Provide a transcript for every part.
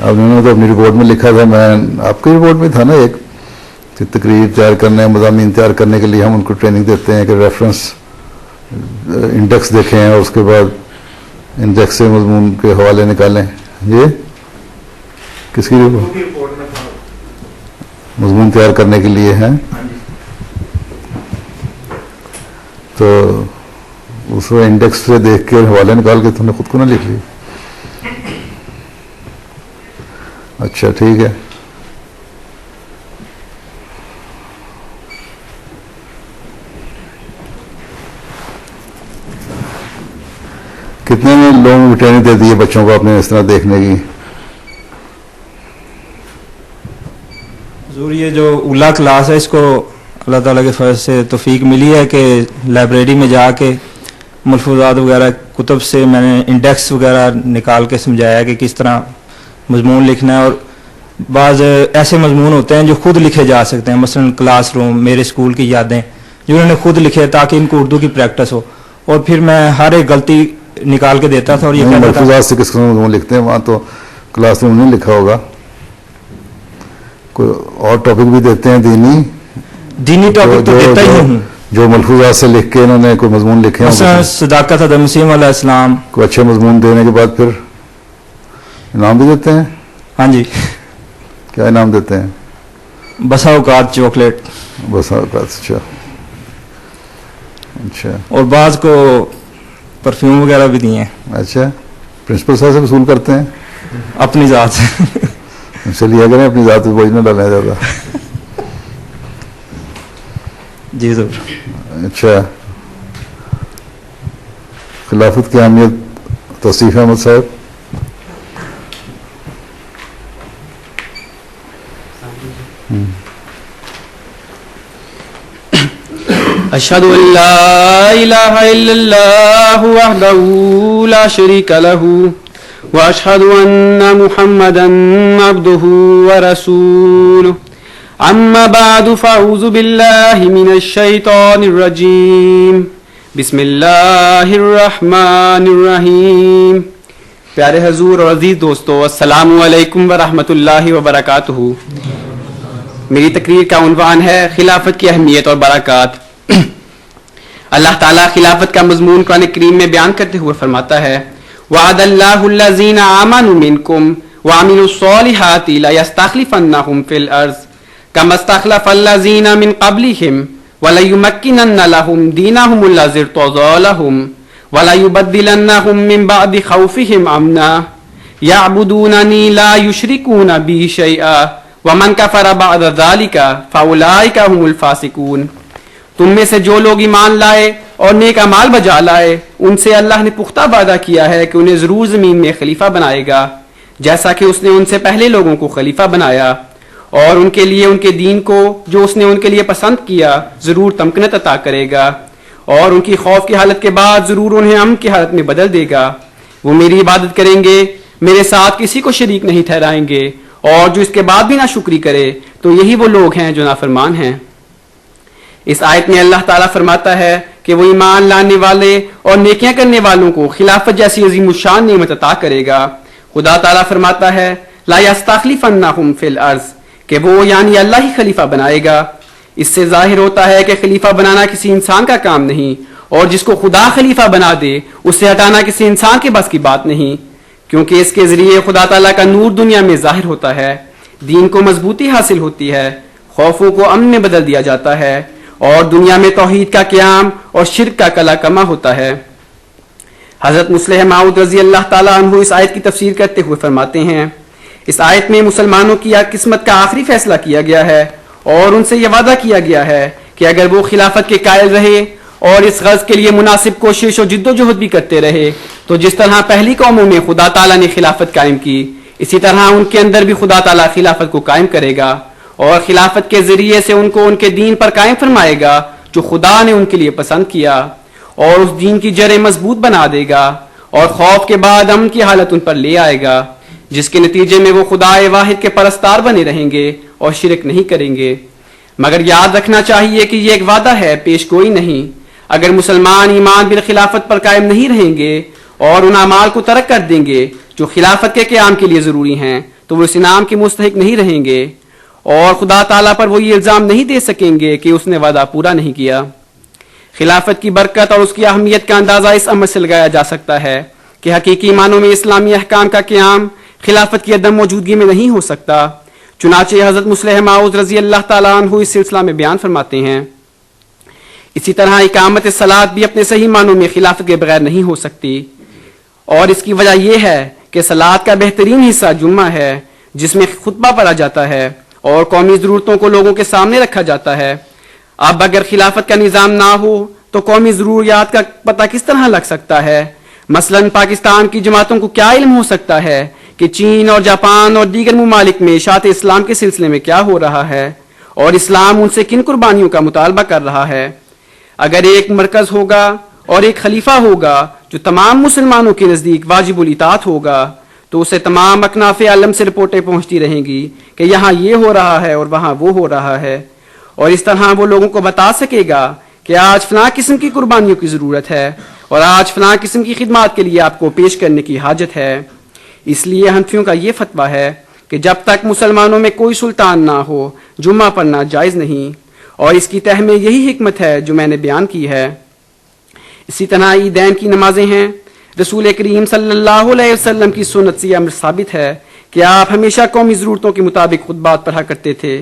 اب انہوں نے تو اپنی رپورٹ میں لکھا تھا, میں آپ کی رپورٹ میں تھا نا ایک تقریر تیار کرنے, مضامین تیار کرنے کے لیے ہم ان کو ٹریننگ دیتے ہیں کہ ریفرنس انڈیکس دیکھیں اور اس کے بعد انڈیکس سے مضمون کے حوالے نکالیں. یہ کس کی رپورٹ؟ مضمون تیار کرنے کے لیے ہیں. تو اس میں انڈیکس سے دیکھ کے حوالے نکال کے تم نے خود کو نہ لکھ لی. اچھا ٹھیک ہے. کتنے میں لوگوں کو ٹریننگ دے دی ہے بچوں کو اپنے اس طرح دیکھنے کی؟ حضور یہ جو اولا کلاس ہے اس کو اللہ تعالیٰ کے فضل سے توفیق ملی ہے کہ لائبریری میں جا کے ملفوظات وغیرہ کتب سے میں نے انڈیکس وغیرہ نکال کے سمجھایا کہ کس طرح مضمون لکھنا ہے. اور بعض ایسے مضمون ہوتے ہیں جو خود لکھے جا سکتے ہیں, مثلا کلاس روم, میرے اسکول کی یادیں, جو انہوں نے خود لکھے تاکہ ان کو اردو کی پریکٹس ہو. اور پھر میں ہر ایک غلطی نکال کے دیتا تھا. اور یہ ملفوظات سے کس قسم مضمون لکھتے ہیں؟ وہاں تو کلاس روم نہیں لکھا ہوگا, کوئی اور ٹاپک بھی دیتے ہیں دینی ٹاپک تو دیتا ہی ہوں, جو ملفوظات سے لکھ کے انہوں نے کوئی مضمون لکھے ہیں. مثلا صداقت حضرت مسیح علیہ السلام, کوئی اچھے مضمون دینے کے بعد پھر انعام بھی دیتے ہیں. ہاں جی. کیا انعام دیتے ہیں؟ بسا اوقات چاکلیٹ. بسا اوقات. اچھا. اور بعض کو پرفیوم وغیرہ بھی دیے ہیں. اچھا. پرنسپل صاحب سے وصول کرتے ہیں اپنی ذات سے. چلیے اگر اپنی ذات پہ بوجھ نہ ڈالنا زیادہ. جی ضرور. اچھا. خلافت کی اہمیت توصیف احمد صاحب. اشہد ان لا الہ الا اللہ وحدہ لا شریک لہ واشہد ان محمدا عبدہ ورسولہ. اما بعد فاعوذ باللہ من الشیطان الرجیم. بسم اللہ الرحمن الرحیم. پیارے حضور اور عزیز دوستو, السلام علیکم ورحمۃ اللہ وبرکاتہ. میری تقریر کا عنوان ہے خلافت کی اہمیت اور برکات. اللہ تعالیٰ خلافت کا مضمون قرآن کریم میں بیان کرتے ہوئے فرماتا ہے وعد اللہ الذین آمنوا منکم وعملوا الصالحات لیستخلفنہم فی الارض کما استخلف الذین من قبلہم وليمكنن لهم دینہم الذی ارتضی لهم وليبدلنہم من بعد خوفہم امنا یعبدوننی لا یشرکون بی شیئا ومن کفر بعد ذلک فاولئک هم الفاسقون. تم میں سے جو لوگ ایمان لائے اور نیک اعمال بجا لائے ان سے اللہ نے پختہ وعدہ کیا ہے کہ انہیں ضرور زمین میں خلیفہ بنائے گا جیسا کہ اس نے ان سے پہلے لوگوں کو خلیفہ بنایا, اور ان کے لیے ان کے دین کو جو اس نے ان کے لیے پسند کیا ضرور تمکنت عطا کرے گا, اور ان کی خوف کی حالت کے بعد ضرور انہیں امن کی حالت میں بدل دے گا. وہ میری عبادت کریں گے, میرے ساتھ کسی کو شریک نہیں ٹھہرائیں گے, اور جو اس کے بعد بھی ناشکری کرے تو یہی وہ لوگ ہیں جو نافرمان ہیں. اس آیت میں اللہ تعالیٰ فرماتا ہے کہ وہ ایمان لانے والے اور نیکیاں کرنے والوں کو خلافت جیسی عظیم الشان نعمت عطا کرے گا. خدا تعالیٰ فرماتا ہے لا یستخلفنہم فی الارض, کہ وہ یعنی اللہ ہی خلیفہ بنائے گا. اس سے ظاہر ہوتا ہے کہ خلیفہ بنانا کسی انسان کا کام نہیں, اور جس کو خدا خلیفہ بنا دے اسے ہٹانا کسی انسان کے بس کی بات نہیں, کیونکہ اس کے ذریعے خدا تعالیٰ کا نور دنیا میں ظاہر ہوتا ہے, دین کو مضبوطی حاصل ہوتی ہے, خوفوں کو امن میں بدل دیا جاتا ہے, اور دنیا میں توحید کا قیام اور شرک کا کلا کما ہوتا ہے. حضرت مصلح موعود رضی اللہ تعالیٰ عنہ اس آیت کی تفسیر کرتے ہوئے فرماتے ہیں اس آیت میں مسلمانوں کی قسمت کا آخری فیصلہ کیا گیا ہے, اور ان سے یہ وعدہ کیا گیا ہے کہ اگر وہ خلافت کے قائل رہے اور اس غرض کے لیے مناسب کوشش اور جد و جہد بھی کرتے رہے تو جس طرح پہلی قوموں میں خدا تعالیٰ نے خلافت قائم کی اسی طرح ان کے اندر بھی خدا تعالیٰ خلافت کو قائم کرے گا, اور خلافت کے ذریعے سے ان کو ان کے دین پر قائم فرمائے گا جو خدا نے ان کے لیے پسند کیا, اور اس دین کی جڑیں مضبوط بنا دے گا, اور خوف کے بعد امن کی حالت ان پر لے آئے گا, جس کے نتیجے میں وہ خدا واحد کے پرستار بنے رہیں گے اور شرک نہیں کریں گے. مگر یاد رکھنا چاہیے کہ یہ ایک وعدہ ہے, پیش گوئی نہیں. اگر مسلمان ایمان بالخلافت پر قائم نہیں رہیں گے اور ان اعمال کو ترک کر دیں گے جو خلافت کے قیام کے لیے ضروری ہیں تو وہ اس انعام کے مستحق نہیں رہیں گے، اور خدا تعالیٰ پر وہ یہ الزام نہیں دے سکیں گے کہ اس نے وعدہ پورا نہیں کیا۔ خلافت کی برکت اور اس کی اہمیت کا اندازہ اس عمل سے لگایا جا سکتا ہے کہ حقیقی معنوں میں اسلامی احکام کا قیام خلافت کی عدم موجودگی میں نہیں ہو سکتا۔ چنانچہ حضرت مصلح ماؤد رضی اللہ تعالیٰ عنہ اس سلسلہ میں بیان فرماتے ہیں، اسی طرح اقامت صلاۃ بھی اپنے صحیح معنوں میں خلافت کے بغیر نہیں ہو سکتی، اور اس کی وجہ یہ ہے کہ صلاۃ کا بہترین حصہ جمعہ ہے، جس میں خطبہ پڑھا جاتا ہے اور قومی ضرورتوں کو لوگوں کے سامنے رکھا جاتا ہے۔ اب اگر خلافت کا نظام نہ ہو تو قومی ضروریات کا پتہ کس طرح لگ سکتا ہے؟ مثلا پاکستان کی جماعتوں کو کیا علم ہو سکتا ہے کہ چین اور جاپان اور دیگر ممالک میں اشاعت اسلام کے سلسلے میں کیا ہو رہا ہے اور اسلام ان سے کن قربانیوں کا مطالبہ کر رہا ہے؟ اگر ایک مرکز ہوگا اور ایک خلیفہ ہوگا جو تمام مسلمانوں کے نزدیک واجب الاطاعت ہوگا، تو اسے تمام اکناف عالم سے رپورٹیں پہنچتی رہیں گی کہ یہاں یہ ہو رہا ہے اور وہاں وہ ہو رہا ہے، اور اس طرح وہ لوگوں کو بتا سکے گا کہ آج فلاں قسم کی قربانیوں کی ضرورت ہے اور آج فلاں قسم کی خدمات کے لیے آپ کو پیش کرنے کی حاجت ہے۔ اس لیے حنفیوں کا یہ فتویٰ ہے کہ جب تک مسلمانوں میں کوئی سلطان نہ ہو جمعہ پڑھنا جائز نہیں، اور اس کی تہ میں یہی حکمت ہے جو میں نے بیان کی ہے۔ اسی طرح عیدین کی نمازیں ہیں۔ رسول کریم صلی اللہ علیہ وسلم کی سنت سے امر ثابت ہے کہ آپ ہمیشہ قومی ضرورتوں کے مطابق خطبات پڑھا کرتے تھے،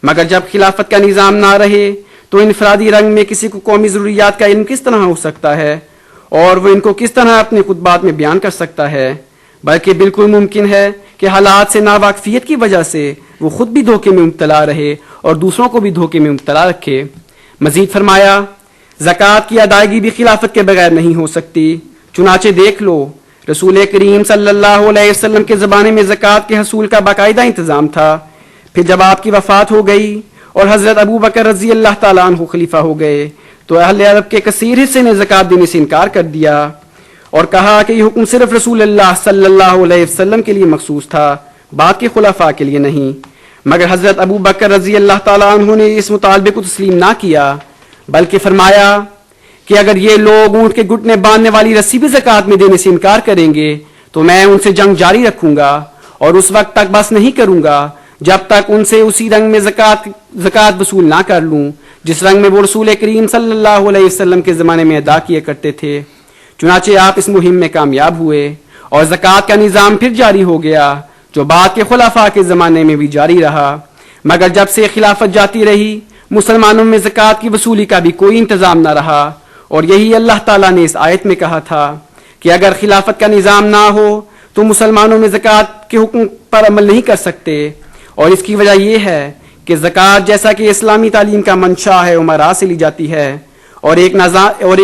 مگر جب خلافت کا نظام نہ رہے تو انفرادی رنگ میں کسی کو قومی ضروریات کا علم کس طرح ہو سکتا ہے اور وہ ان کو کس طرح اپنے خطبات میں بیان کر سکتا ہے؟ بلکہ بالکل ممکن ہے کہ حالات سے ناواقفیت کی وجہ سے وہ خود بھی دھوکے میں مبتلا رہے اور دوسروں کو بھی دھوکے میں مبتلا رکھے۔ مزید فرمایا، زکوٰۃ کی ادائیگی بھی خلافت کے بغیر نہیں ہو سکتی، چنانچہ دیکھ لو رسول کریم صلی اللہ علیہ وسلم کے زمانے میں زکوٰۃ کے حصول کا باقاعدہ انتظام تھا، پھر جب آپ کی وفات ہو گئی اور حضرت ابو بکر رضی اللہ تعالیٰ عنہ خلیفہ ہو گئے تو اہل عرب کے کثیر حصے نے زکوٰۃ دینے سے انکار کر دیا اور کہا کہ یہ حکم صرف رسول اللہ صلی اللہ علیہ وسلم کے لیے مخصوص تھا، بعد کے خلفاء کے لیے نہیں۔ مگر حضرت ابو بکر رضی اللہ تعالیٰ عنہ نے اس مطالبے کو تسلیم نہ کیا، بلکہ فرمایا کہ اگر یہ لوگ اونٹ کے گھٹنے باندھنے والی رسی بھی زکوٰۃ میں دینے سے انکار کریں گے تو میں ان سے جنگ جاری رکھوں گا اور اس وقت تک بس نہیں کروں گا جب تک ان سے اسی رنگ میں زکوٰۃ وصول نہ کر لوں جس رنگ میں وہ رسول کریم صلی اللہ علیہ وسلم کے زمانے میں ادا کیا کرتے تھے۔ چنانچہ آپ اس مہم میں کامیاب ہوئے اور زکوٰۃ کا نظام پھر جاری ہو گیا جو بعد کے خلفاء کے زمانے میں بھی جاری رہا، مگر جب سے خلافت جاتی رہی مسلمانوں میں زکوٰۃ کی وصولی کا بھی کوئی انتظام نہ رہا، اور یہی اللہ تعالیٰ نے اس آیت میں کہا تھا کہ اگر خلافت کا نظام نہ ہو تو مسلمانوں میں زکوٰۃ کے حکم پر عمل نہیں کر سکتے، اور اس کی وجہ یہ ہے کہ زکوٰۃ جیسا کہ اسلامی تعلیم کا منشا ہے امراء سے لی جاتی ہے اور ایک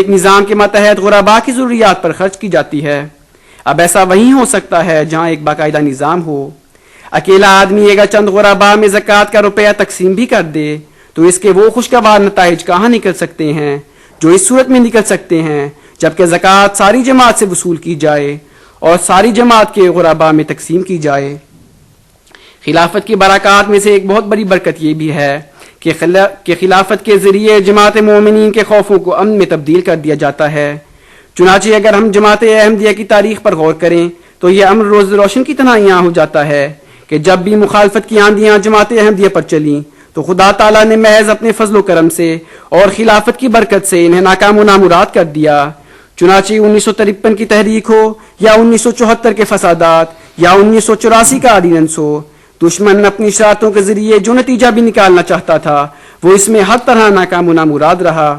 نظام کے ماتحت غرباء کی ضروریات پر خرچ کی جاتی ہے۔ اب ایسا وہیں ہو سکتا ہے جہاں ایک باقاعدہ نظام ہو۔ اکیلا آدمی اگر چند غرباء میں زکوٰۃ کا روپیہ تقسیم بھی کر دے تو اس کے وہ خوشگوار نتائج کہاں نکل سکتے ہیں جو اس صورت میں نکل سکتے ہیں جبکہ زکوٰۃ ساری جماعت سے وصول کی جائے اور ساری جماعت کے غرباء میں تقسیم کی جائے۔ خلافت کی برکات میں سے ایک بہت بڑی برکت یہ بھی ہے کہ خلافت کے ذریعے جماعت مومنین کے خوفوں کو امن میں تبدیل کر دیا جاتا ہے۔ چنانچہ اگر ہم جماعت احمدیہ کی تاریخ پر غور کریں تو یہ امر روز روشن کی طرح یہاں ہو جاتا ہے کہ جب بھی مخالفت کی آندیاں جماعت احمدیہ پر چلیں تو خدا تعالیٰ نے محض اپنے فضل و کرم سے اور خلافت کی برکت سے انہیں ناکام و نامراد کر دیا۔ چنانچہ 1953 کی تحریک ہو یا 1974 کے فسادات یا 1984 کا آرڈیننس ہو، دشمن اپنی شرارتوں کے ذریعے جو نتیجہ بھی نکالنا چاہتا تھا وہ اس میں ہر طرح ناکام و نامراد رہا،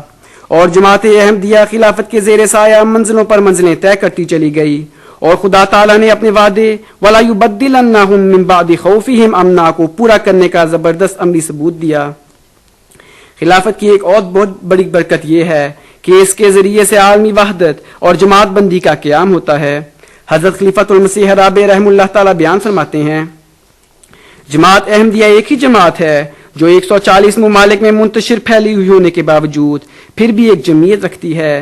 اور جماعت احمدیہ خلافت کے زیر سایہ منزلوں پر منزلیں طے کرتی چلی گئی، اور خدا تعالیٰ نے اپنے وعدے وَلَا يُبَدِّلَنَّهُم مِّن بَعْدِ خَوْفِهِمْ أَمْنًا کو پورا کرنے کا زبردست عملی ثبوت دیا۔ خلافت کی ایک اور بہت بڑی برکت یہ ہے کہ اس کے ذریعے سے عالمی وحدت اور جماعت بندی کا قیام ہوتا ہے۔ حضرت خلیفۃ المسیح رابع رحم اللہ تعالیٰ بیان فرماتے ہیں، جماعت احمدیہ ایک ہی جماعت ہے جو 140 ممالک میں منتشر پھیلی ہوئی ہونے کے باوجود پھر بھی ایک جمعیت رکھتی ہے